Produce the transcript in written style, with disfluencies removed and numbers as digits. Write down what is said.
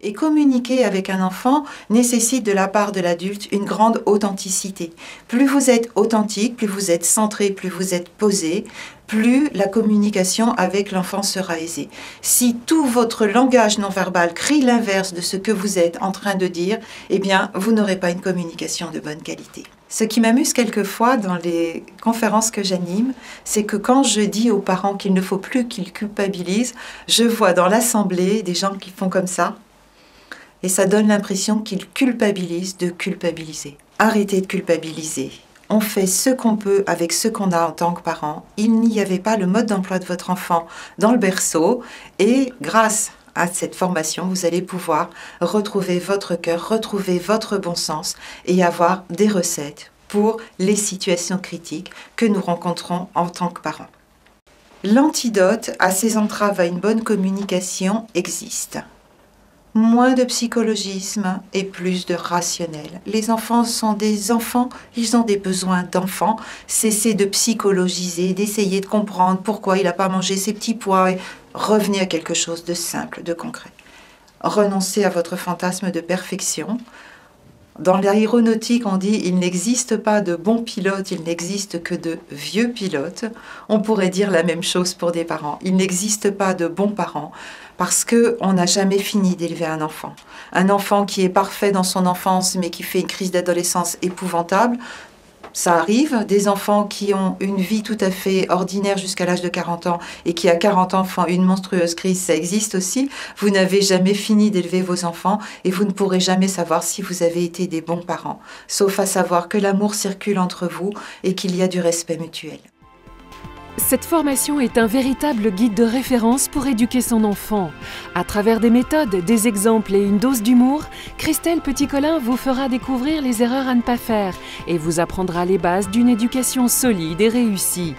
Et communiquer avec un enfant nécessite de la part de l'adulte une grande authenticité. Plus vous êtes authentique, plus vous êtes centré, plus vous êtes posé, plus la communication avec l'enfant sera aisée. Si tout votre langage non verbal crie l'inverse de ce que vous êtes en train de dire, eh bien, vous n'aurez pas une communication de bonne qualité. Ce qui m'amuse quelquefois dans les conférences que j'anime, c'est que quand je dis aux parents qu'il ne faut plus qu'ils culpabilisent, je vois dans l'assemblée des gens qui font comme ça, et ça donne l'impression qu'ils culpabilisent de culpabiliser. Arrêtez de culpabiliser. On fait ce qu'on peut avec ce qu'on a en tant que parent. Il n'y avait pas le mode d'emploi de votre enfant dans le berceau et grâce à cette formation, vous allez pouvoir retrouver votre cœur, retrouver votre bon sens et avoir des recettes pour les situations critiques que nous rencontrons en tant que parents. L'antidote à ces entraves à une bonne communication existe. Moins de psychologisme et plus de rationnel. Les enfants sont des enfants, ils ont des besoins d'enfants. Cessez de psychologiser, d'essayer de comprendre pourquoi il n'a pas mangé ses petits pois. Revenez à quelque chose de simple, de concret. Renoncez à votre fantasme de perfection. Dans l'aéronautique, on dit « il n'existe pas de bons pilotes, il n'existe que de vieux pilotes ». On pourrait dire la même chose pour des parents. Il n'existe pas de bons parents parce qu'on n'a jamais fini d'élever un enfant. Un enfant qui est parfait dans son enfance mais qui fait une crise d'adolescence épouvantable, ça arrive. Des enfants qui ont une vie tout à fait ordinaire jusqu'à l'âge de 40 ans et qui à 40 ans font une monstrueuse crise, ça existe aussi. Vous n'avez jamais fini d'élever vos enfants et vous ne pourrez jamais savoir si vous avez été des bons parents, sauf à savoir que l'amour circule entre vous et qu'il y a du respect mutuel. Cette formation est un véritable guide de référence pour éduquer son enfant. À travers des méthodes, des exemples et une dose d'humour, Christelle Petit-Colin vous fera découvrir les erreurs à ne pas faire et vous apprendra les bases d'une éducation solide et réussie.